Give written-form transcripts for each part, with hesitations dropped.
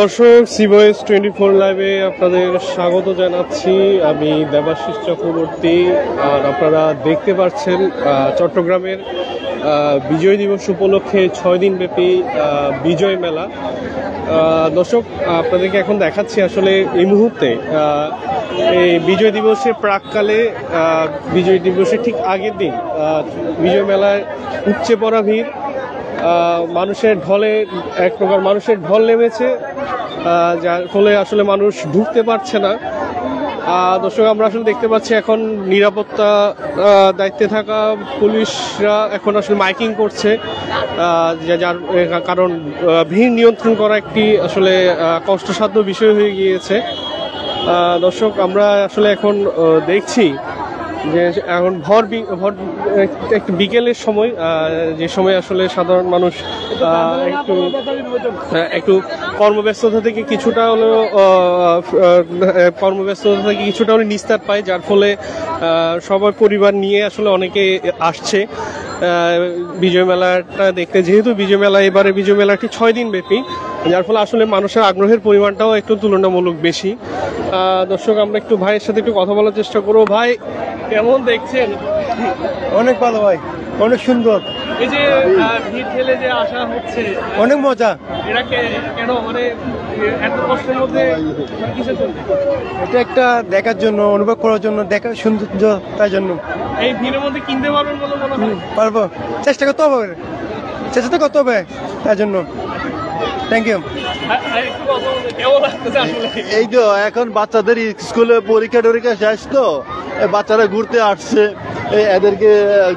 দর্শক C voice 24 লাইভে আপনাদের স্বাগত জানাচ্ছি। আমি দেবাশিস চক্রবর্তী। আর আপনারা দেখতে পাচ্ছেন চট্টগ্রামের বিজয় দিবস উপলক্ষে 6 দিন ব্যাপী বিজয় মেলা। দর্শক আপনাদেরকে এখন দেখাচ্ছি আসলে এই মুহূর্তে এই বিজয় দিবসের প্রাককালে বিজয় দিবসের ঠিক আগের দিন বিজয় মেলায় উপচে পড়া ভিড়, মানুষের ঢলে এক প্রকার মানুষের ঢল নেমেছে, যার ফলে আসলে মানুষ ঢুকতে পারছে না। দর্শক আমরা আসলে দেখতে পাচ্ছি এখন নিরাপত্তা দায়িত্বে থাকা পুলিশরা এখন আসলে মাইকিং করছে, যার কারণ ভিড় নিয়ন্ত্রণ করা একটি আসলে কষ্টসাধ্য বিষয় হয়ে গিয়েছে। দর্শক আমরা আসলে এখন দেখছি যে এখন একটু বিকেলের সময়, যে সময় আসলে সাধারণ মানুষ একটু কর্মব্যস্ততা থেকে কিছুটা হলেও নিস্তার পায়, যার ফলে সবার পরিবার নিয়ে আসলে অনেকে আসছে বিজয় মেলাটা দেখতে। যেহেতু বিজয় মেলা এবারে বিজয় মেলাটি 6 দিন ব্যাপী, যার ফলে আসলে মানুষের আগ্রহের পরিমাণটাও একটু তুলনামূলক বেশি। দর্শক আমরা একটু ভাইয়ের সাথে একটু কথা বলার চেষ্টা করবো। ভাই কেমন দেখছেন? অনেক ভালো ভাই, অনেক সুন্দর। এই যে ভিড় ঠেলে যে আসা হচ্ছে, অনেক মজা। এটা কেন মানে এত কষ্টের মধ্যে কিসের জন্য? এটা একটা দেখার জন্য, অনুভব করার জন্য, দেখার সৌন্দর্য, তাই জন্য। এই ভিড়ের মধ্যে কিনতে পারবেন বলে মনে হয়? পারবো, চেষ্টা করতে হবে, চেষ্টা তো করতে হবে, তাই জন্য। Thank you. এই তো এখন বাচ্চাদের স্কুলে পরীক্ষা টরীক্ষা শেষ, তো বাচ্চারা ঘুরতে আসছে, এদেরকে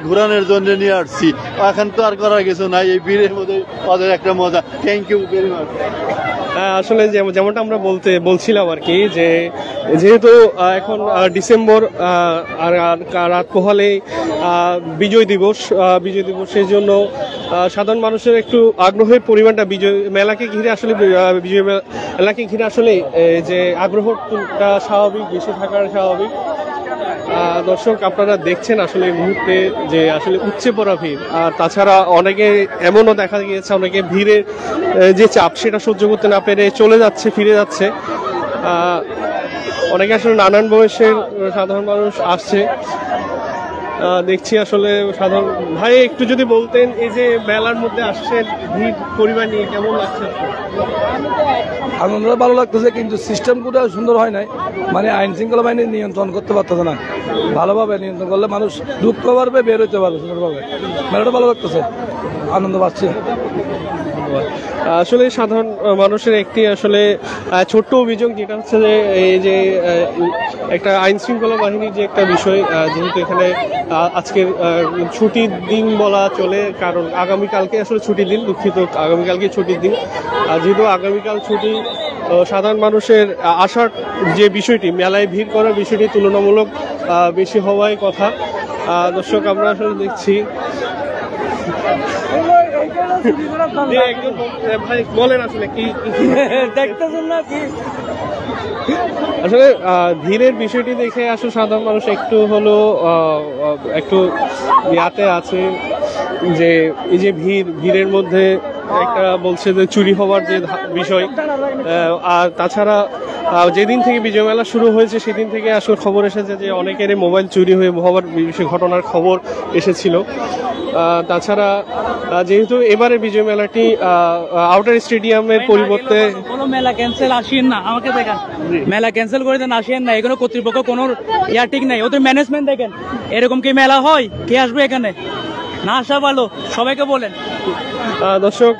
ঘোরানোর জন্য নিয়ে আসছি। এখন তো আর করার কিছু নাই, এই ভিড়ের মধ্যে ওদের একটা মজা। Thank you very much. আসলে যেমনটা আমরা বলছিলাম আর কি, যে যেহেতু এখন ডিসেম্বর আর রাত পোহালে বিজয় দিবসের জন্য সাধারণ মানুষের একটু আগ্রহের পরিমাণটা বিজয় মেলাকে ঘিরে আসলে যে আগ্রহটা স্বাভাবিক, বেশি থাকার স্বাভাবিক। দর্শক আপনারা দেখছেন আসলে এই মুহূর্তে যে আসলে উপচে পড়া ভিড়। আর তাছাড়া অনেকে এমনও দেখা গিয়েছে অনেকে ভিড়ের যে চাপ সেটা সহ্য করতে না পেরে ফিরে যাচ্ছে। অনেকে আসলে নানান বয়সের সাধারণ মানুষ আসছে দেখছি আসলে সাধারণ। ভাই একটু যদি বলতেন, এই যে মেলার মধ্যে আসছেন ভিড় পরিমাণ নিয়ে কেমন লাগছে? আনন্দটা ভালো লাগতেছে, কিন্তু সিস্টেমগুলো সুন্দর হয় নাই। মানে আইন শৃঙ্খলা বাহিনী নিয়ন্ত্রণ করতে পারতেছে না। ভালোভাবে নিয়ন্ত্রণ করলে মানুষ ঢুকতে পারবে, বের হইতে পারবে সুন্দরভাবে। মেলাটা ভালো লাগতেছে, আনন্দ পাচ্ছি। আসলে সাধারণ মানুষের একটি আসলে ছোট্ট অভিযোগ, যেটা হচ্ছে যে এই যে একটা আইন শৃঙ্খলা বাহিনীর যে একটা বিষয়, যেহেতু এখানে আজকের ছুটির দিন বলা চলে, কারণ আগামীকালকে আসলে ছুটির দিন, দুঃখিত, আগামীকালকে ছুটির দিন। যেহেতু আগামীকাল ছুটি, সাধারণ মানুষের আসার যে বিষয়টি, মেলায় ভিড় করার বিষয়টি তুলনামূলক বেশি হওয়ায় কথা। দর্শক আমরা আসলে দেখছি ভাই বলেন আসলে কি দেখতেছেন না কি? আসলে ভিড়ের বিষয়টি দেখে আসলে সাধারণ মানুষ একটু হলো একটু ইয়াতে আছে, যে এই যে ভিড়ের মধ্যে একটা বলছে যে চুরি হওয়ার যে বিষয়। আর তাছাড়া যেদিন থেকে বিজয় মেলা শুরু হয়েছে সেদিন থেকে আসলে খবর এসেছে যে অনেকেরই মোবাইল চুরি হওয়ার ঘটনার খবর এসেছিল। তাছাড়া যেহেতু এবারে বিজয় মেলাটি আউটার স্টেডিয়ামের পরিবর্তে, কোনো মেলা ক্যান্সেল আসেন না, আমাকে দেখেন মেলা ক্যান্সেল করে দেন, আসেন না। এখানে কর্তৃপক্ষ কোনো ইয়া ঠিক নাই, ওদের ম্যানেজমেন্ট দেখেন। এরকম কি মেলা হয়? কে আসবে এখানে? না আসা ভালো, সবাইকে বলেন। দর্শক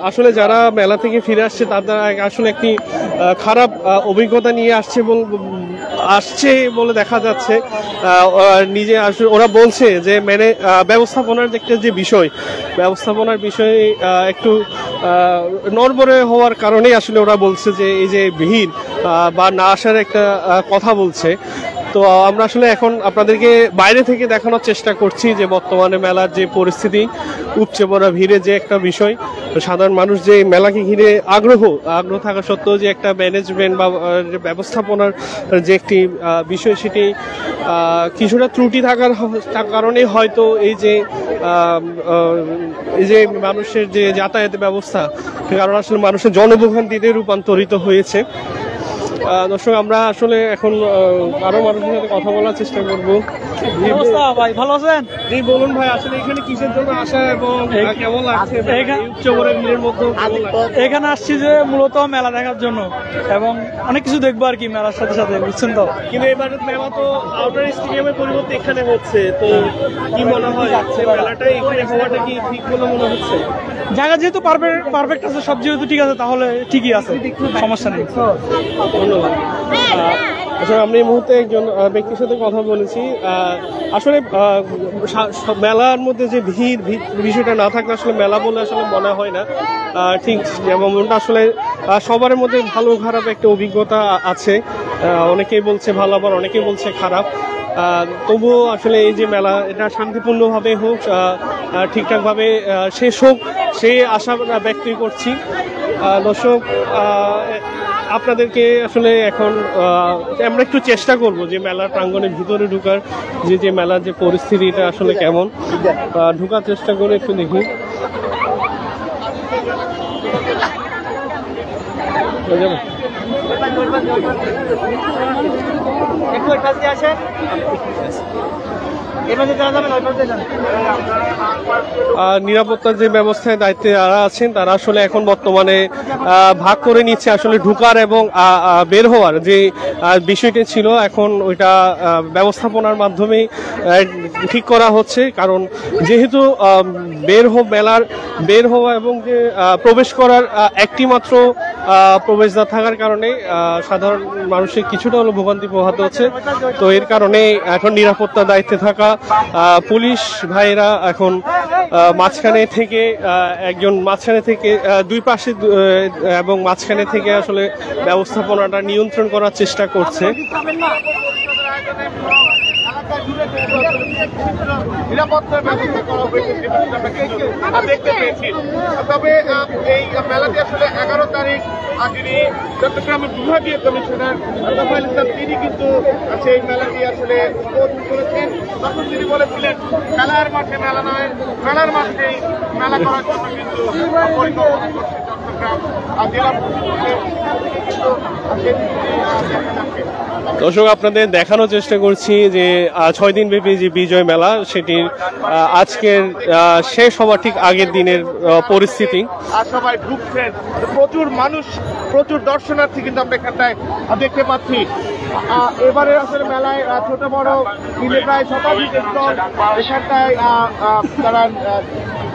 আসলে যারা মেলা থেকে ফিরে আসছে তারা আসলে একটি খারাপ অভিজ্ঞতা নিয়ে আসছে বলে দেখা যাচ্ছে। নিজে আসলে ওরা বলছে যে ব্যবস্থাপনার যে ব্যবস্থাপনার বিষয়ে একটু নড়বড়ে হওয়ার কারণেই আসলে ওরা বলছে যে এই যে ভিড় বা না আসার একটা কথা বলছে। তো আমরা আসলে এখন আপনাদেরকে বাইরে থেকে দেখানোর চেষ্টা করছি যে বর্তমানে মেলার যে পরিস্থিতি, উপচে পড়া ভিড়ে যে একটা বিষয়, সাধারণ মানুষ যে মেলাকে ঘিরে আগ্রহ থাকা সত্ত্বেও যে একটা ম্যানেজমেন্ট বা যে ব্যবস্থাপনার যে একটি বিষয়, সেটি কিছুটা ত্রুটি থাকার কারণে হয়তো এই যে মানুষের যে যাতায়াতের ব্যবস্থা, কারণ আসলে মানুষের জনভোগান্তিতে রূপান্তরিত হয়েছে। দর্শক, আমরা আসলে এখন আরো মানুষের সাথে কথা বলার চেষ্টা করবো। ভাই ভালো আছেন? জি বলুন ভাই, আসলে এখানে কিসের জন্য আসা এবং কেমন লাগছে ভিড়ের মধ্যে? এখানে আসছি যে মূলত মেলা দেখার জন্য এবং অনেক কিছু দেখবো আর কি মেলার সাথে সাথে, বুঝছেন তো। কিন্তু এবার মেলা তো আউটার স্টেডিয়ামের পরিবর্তে এখানে হচ্ছে, তো কি মনে হয় মেলাটা এখানে হওয়াটা কি ঠিক বলে মনে হচ্ছে? জায়গা যেহেতু পারফেক্ট আছে, সব যেহেতু ঠিক আছে, তাহলে ঠিকই আছে, সমস্যা নেই। ধন্যবাদ। আসলে আমরা এই মুহূর্তে একজন ব্যক্তির সাথে কথা বলেছি। আসলে মেলার মধ্যে যে ভিড় বিষয়টা না থাকলে আসলে মেলা বলে আসলে মনে হয় না। ঠিক যেমনটা আসলে সবার মধ্যে ভালো খারাপ একটা অভিজ্ঞতা আছে, অনেকেই বলছে ভালো, আবার অনেকেই বলছে খারাপ। তবুও আসলে এই যে মেলা, এটা শান্তিপূর্ণভাবে হোক, ঠিকঠাকভাবে শেষ হোক, সেই আশা ব্যক্ত করছি। দর্শক, আপনাদেরকে আসলে এখন আমরা একটু চেষ্টা করব যে মেলার প্রাঙ্গণের ভিতরে ঢোকার, যে মেলার যে পরিস্থিতি এটা আসলে কেমন, ঢোকার চেষ্টা করে একটু দেখি। নিরাপত্তার যে ব্যবস্থায় দায়িত্বে যারা আছেন তারা আসলে এখন বর্তমানে ভাগ করে নিচ্ছে আসলে ঢোকার এবং বের হওয়ার যে বিষয়টি ছিল, এখন ওইটা ব্যবস্থাপনার মাধ্যমেই ঠিক করা হচ্ছে। কারণ যেহেতু মেলার বের হওয়া এবং যে প্রবেশ করার একটি মাত্র প্রবেশদ্বার থাকার কারণে সাধারণ মানুষের কিছুটা হলো ভোগান্তি পোহাতে হচ্ছে। তো এর কারণে এখন নিরাপত্তার দায়িত্বে থাকা পুলিশ ভাইয়েরা এখন মাঝখানে থেকে দুই পাশে এবং মাঝখানে থেকে আসলে ব্যবস্থাপনাটা নিয়ন্ত্রণ করার চেষ্টা করছে। নিরাপত্তার ব্যবস্থা করা হয়েছে দেখতে পেয়েছি। তবে এই মেলাটি আসলে 11 তারিখ যিনি চট্টগ্রামের বিভাগীয় কমিশনার তোফায়েল ইসলাম, তিনি কিন্তু সেই মেলাটি আসলে উদ্বোধন করেছেন। তখন তিনি বলেছিলেন মেলার মাঠে মেলা নয়, মেলার মাঠেই মেলা করার জন্য কিন্তু পরিকল্পনা করছে চট্টগ্রাম জেলা প্রশাসনের। দর্শক, আপনাদের দেখানোর চেষ্টা করছি যে 6 দিন ব্যাপী যে বিজয় মেলা, সেটির আজকের শেষ হওয়ার ঠিক আগের দিনের পরিস্থিতি। আর সবাই ঢুকছেন, প্রচুর মানুষ, প্রচুর দর্শনার্থী কিন্তু আমরা এখানটায় দেখতে পাচ্ছি। এবারে আসলে মেলায় ছোট বড় মিলে প্রায় শতাধিক স্টল এখানটায় তারা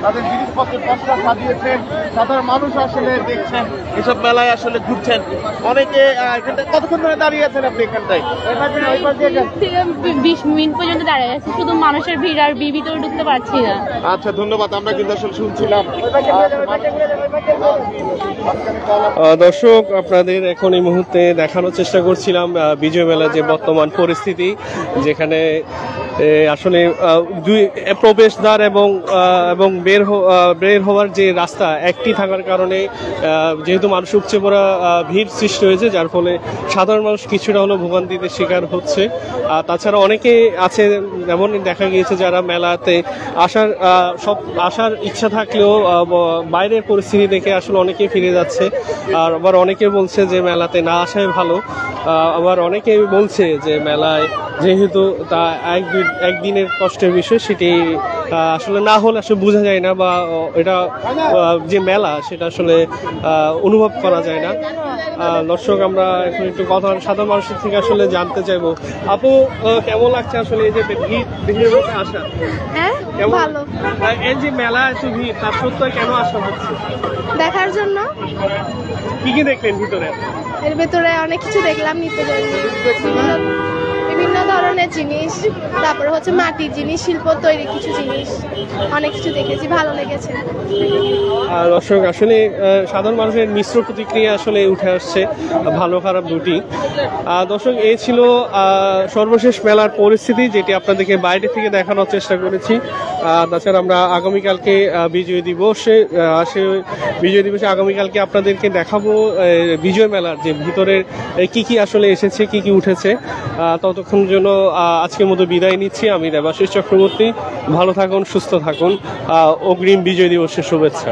তাদের জিনিসপত্রের পসরা সাজিয়েছেন। সাধারণ মানুষ আসলে দেখছেন, এসব মেলায় আসলে ঘুরছেন। অনেকে এখানটায় কতক্ষণ ধরে দাঁড়িয়ে আছেন আপনি এখানটায়? 20 মিনিট পর্যন্ত দাঁড়িয়ে আছি, শুধু মানুষের ভিড় আর ভিতরে ঢুকতে পারছি না। আচ্ছা, ধন্যবাদ। আমরা কিন্তু আসলে শুনছিলাম। দর্শক, আপনাদের এখন এই মুহূর্তে দেখানোর চেষ্টা করছিলাম বিজয় মেলার যে বর্তমান পরিস্থিতি, যেখানে আসলে দুই প্রবেশদ্বার এবং বের হওয়ার যে রাস্তা একটি থাকার কারণে যেহেতু মানুষ উপচে পড়া ভিড় সৃষ্টি হয়েছে, যার ফলে সাধারণ মানুষ কিছুটা হলেও ভোগান্তিতে শিকার হচ্ছে। তাছাড়া অনেকে আছে, যেমন দেখা গিয়েছে যারা মেলাতে আসার ইচ্ছা থাকলেও বাইরের পরিস্থিতি দেখে আসলে অনেকে ফিরে যাচ্ছে। আর আবার অনেকে বলছে যে মেলাতে না আসাই ভালো। আবার অনেকে বলছে যে মেলায় যেহেতু তা একদিনের কষ্টের বিষয়, সেটি আসলে না হলে আসলে বোঝা যায় না, বা এটা যে মেলা সেটা আসলে অনুভব করা যায় না। দর্শক, আমরা এখন একটু কথা সাধারণ মানুষের থেকে আসলে জানতে চাইবো। আপু, কেমন লাগছে আসলে এই যে ভিড়ের মধ্যে আসা? ভালো। এই যে মেলা এত ভিড়, তার সত্ত্বেও কেন আসা হচ্ছে? দেখার জন্য। কি কি দেখলেন ভিতরে? এর ভেতরে অনেক কিছু দেখলাম, বিভিন্ন ধরনের জিনিস, তারপরে হচ্ছে মাটির জিনিস, শিল্প তৈরি কিছু জিনিস, অনেক কিছু দেখেছি, ভালো লেগেছে। দর্শক আসলে সাধারণ মানুষের মিশ্র প্রতিক্রিয়া আসলে উঠে আসছে, ভালো খারাপ দুটি। দর্শক এই ছিল সর্বশেষ মেলার পরিস্থিতি, যেটি আপনাদেরকে বাইরে থেকে দেখানোর চেষ্টা করেছি। তাছাড়া আমরা আগামীকালকে বিজয় দিবসে আগামীকালকে আপনাদেরকে দেখাবো বিজয় মেলার যে ভিতরের কি কি আসলে এসেছে, কি কি উঠেছে। ততক্ষণ জন্য আজকের মতো বিদায় নিচ্ছি। আমি দেবাশিস চক্রবর্তী। ভালো থাকুন, সুস্থ থাকুন, অগ্রিম বিজয় দিবসের শুভেচ্ছা।